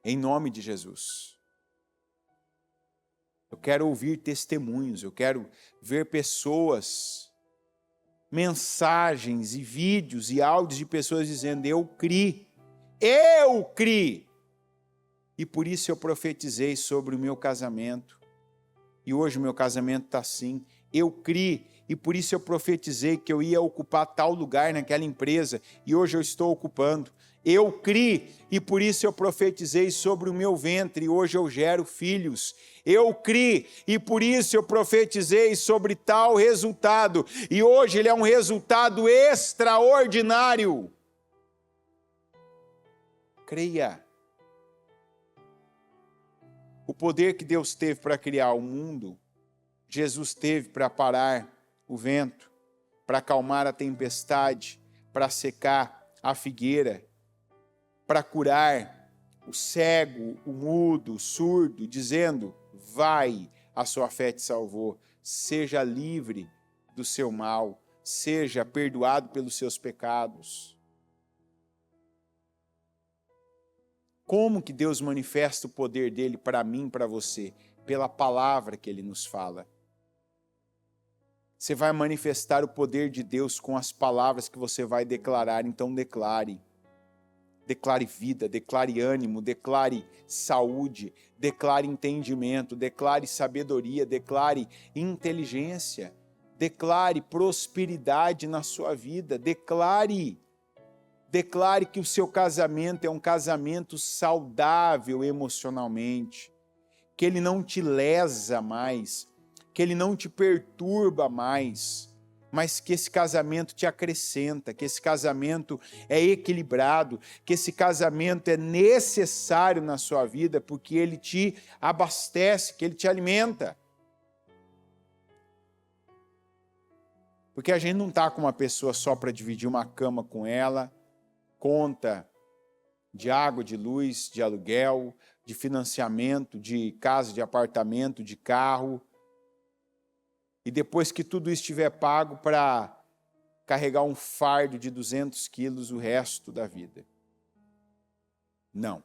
Em nome de Jesus. Eu quero ouvir testemunhos, eu quero ver pessoas, mensagens e vídeos e áudios de pessoas dizendo, eu criei. E por isso eu profetizei sobre o meu casamento. E hoje o meu casamento está assim. Eu criei e por isso eu profetizei que eu ia ocupar tal lugar naquela empresa. E hoje eu estou ocupando. Eu criei e por isso eu profetizei sobre o meu ventre. E hoje eu gero filhos. Eu criei e por isso eu profetizei sobre tal resultado. E hoje ele é um resultado extraordinário. Creia. O poder que Deus teve para criar o mundo, Jesus teve para parar o vento, para acalmar a tempestade, para secar a figueira, para curar o cego, o mudo, o surdo, dizendo: vai, a sua fé te salvou, seja livre do seu mal, seja perdoado pelos seus pecados. Como que Deus manifesta o poder dele para mim, para você? Pela palavra que ele nos fala. Você vai manifestar o poder de Deus com as palavras que você vai declarar, então declare. Declare vida, declare ânimo, declare saúde, declare entendimento, declare sabedoria, declare inteligência, declare prosperidade na sua vida, declare que o seu casamento é um casamento saudável emocionalmente, que ele não te lesa mais, que ele não te perturba mais, mas que esse casamento te acrescenta, que esse casamento é equilibrado, que esse casamento é necessário na sua vida, porque ele te abastece, que ele te alimenta. Porque a gente não está com uma pessoa só para dividir uma cama com ela, conta de água, de luz, de aluguel, de financiamento, de casa, de apartamento, de carro. E depois que tudo isso estiver pago, para carregar um fardo de 200 quilos o resto da vida. Não.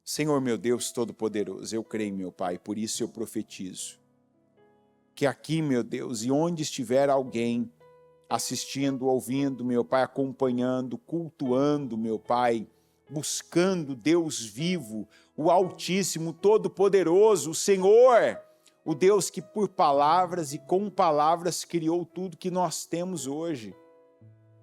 Senhor meu Deus Todo-Poderoso, eu creio, meu Pai, por isso eu profetizo. Que aqui, meu Deus, e onde estiver alguém assistindo, ouvindo, meu Pai, acompanhando, cultuando, meu Pai, buscando Deus vivo, o Altíssimo, Todo-Poderoso, o Senhor, o Deus que por palavras e com palavras criou tudo que nós temos hoje.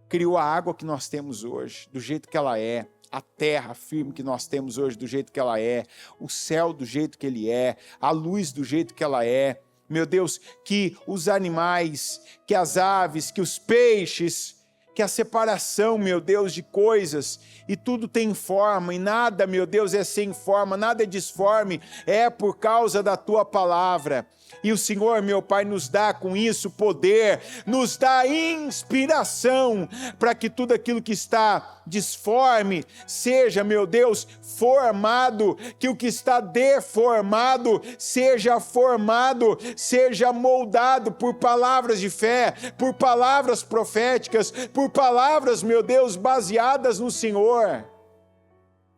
Criou a água que nós temos hoje, do jeito que ela é, a terra firme que nós temos hoje, do jeito que ela é, o céu do jeito que ele é, a luz do jeito que ela é. Meu Deus, que os animais, que as aves, que os peixes, que a separação, meu Deus, de coisas, e tudo tem forma, e nada, meu Deus, é sem forma, nada é disforme, é por causa da tua palavra. E o Senhor, meu Pai, nos dá com isso poder, nos dá inspiração, para que tudo aquilo que está disforme seja, meu Deus, formado, que o que está deformado seja formado, seja moldado por palavras de fé, por palavras proféticas, por palavras, meu Deus, baseadas no Senhor.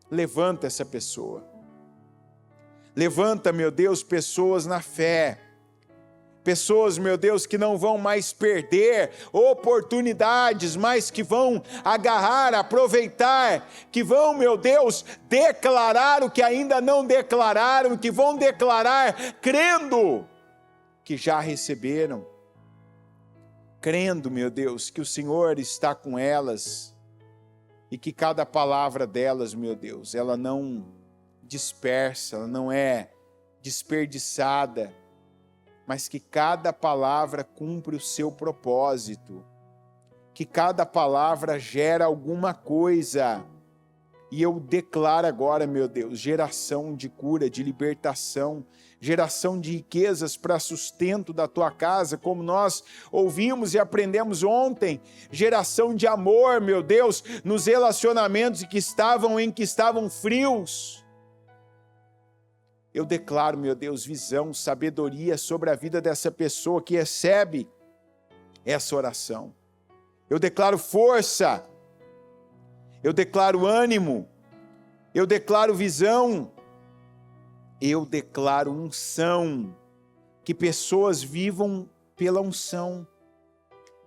Levanta essa pessoa. Levanta, meu Deus, pessoas na fé. Pessoas, meu Deus, que não vão mais perder oportunidades, mas que vão agarrar, aproveitar, que vão, meu Deus, declarar o que ainda não declararam, que vão declarar crendo que já receberam. Crendo, meu Deus, que o Senhor está com elas e que cada palavra delas, meu Deus, ela não dispersa, ela não é desperdiçada, mas que cada palavra cumpre o seu propósito, que cada palavra gera alguma coisa. E eu declaro agora, meu Deus, geração de cura, de libertação, geração de riquezas para sustento da tua casa, como nós ouvimos e aprendemos ontem, geração de amor, meu Deus, nos relacionamentos que estavam frios. Eu declaro, meu Deus, visão, sabedoria sobre a vida dessa pessoa que recebe essa oração. Eu declaro força, eu declaro ânimo, eu declaro visão, eu declaro unção, que pessoas vivam pela unção.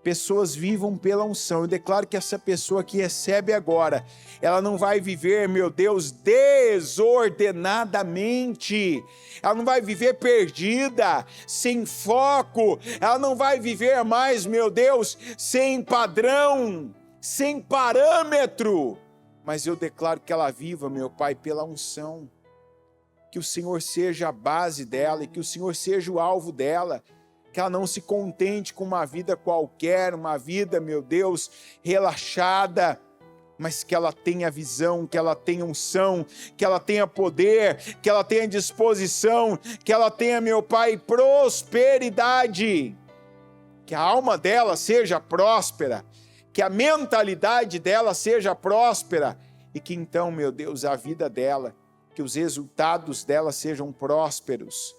Pessoas vivam pela unção. Eu declaro que essa pessoa que recebe agora, ela não vai viver, meu Deus, desordenadamente. Ela não vai viver perdida, sem foco. Ela não vai viver mais, meu Deus, sem padrão, sem parâmetro. Mas eu declaro que ela viva, meu Pai, pela unção. Que o Senhor seja a base dela e que o Senhor seja o alvo dela. Que ela não se contente com uma vida qualquer, uma vida, meu Deus, relaxada, mas que ela tenha visão, que ela tenha unção, que ela tenha poder, que ela tenha disposição, que ela tenha, meu Pai, prosperidade. Que a alma dela seja próspera, que a mentalidade dela seja próspera, e que então, meu Deus, a vida dela, que os resultados dela sejam prósperos,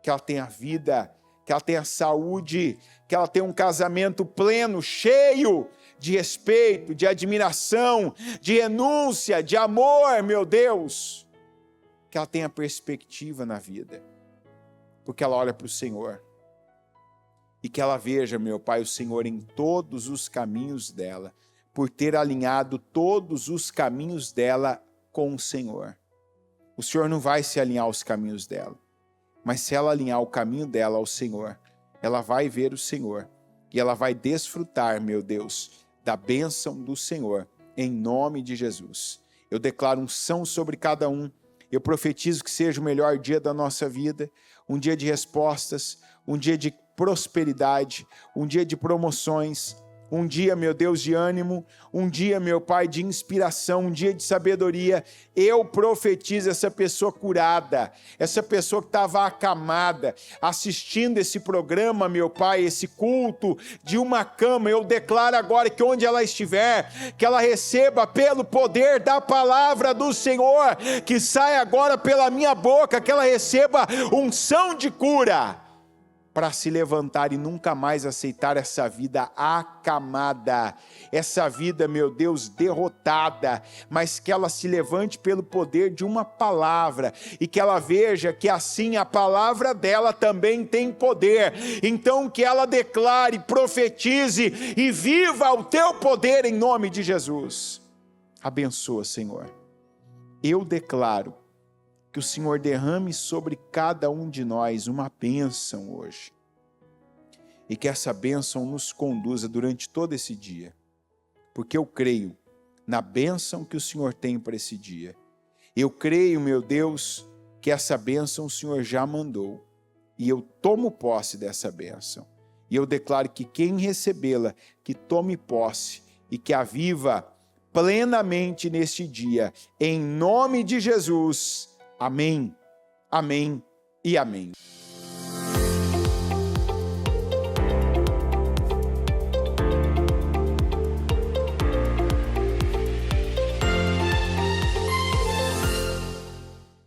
que ela tenha vida, que ela tenha saúde, que ela tenha um casamento pleno, cheio de respeito, de admiração, de renúncia, de amor, meu Deus, que ela tenha perspectiva na vida, porque ela olha para o Senhor, e que ela veja, meu Pai, o Senhor em todos os caminhos dela, por ter alinhado todos os caminhos dela com o Senhor. O Senhor não vai se alinhar aos caminhos dela, mas se ela alinhar o caminho dela ao Senhor, ela vai ver o Senhor, e ela vai desfrutar, meu Deus, da bênção do Senhor, em nome de Jesus. Eu declaro unção sobre cada um, eu profetizo que seja o melhor dia da nossa vida, um dia de respostas, um dia de prosperidade, um dia de promoções, um dia, meu Deus, de ânimo, um dia, meu Pai, de inspiração, um dia de sabedoria. Eu profetizo essa pessoa curada, essa pessoa que estava acamada, assistindo esse programa, meu Pai, esse culto de uma cama. Eu declaro agora que onde ela estiver, que ela receba pelo poder da palavra do Senhor, que saia agora pela minha boca, que ela receba unção de cura, para se levantar e nunca mais aceitar essa vida acamada, essa vida, meu Deus, derrotada, mas que ela se levante pelo poder de uma palavra, e que ela veja que assim a palavra dela também tem poder, então que ela declare, profetize e viva o teu poder em nome de Jesus. Abençoa, Senhor. Eu declaro que o Senhor derrame sobre cada um de nós uma bênção hoje. E que essa bênção nos conduza durante todo esse dia. Porque eu creio na bênção que o Senhor tem para esse dia. Eu creio, meu Deus, que essa bênção o Senhor já mandou. E eu tomo posse dessa bênção. E eu declaro que quem recebê-la, que tome posse e que a viva plenamente neste dia. Em nome de Jesus. Amém, amém e amém.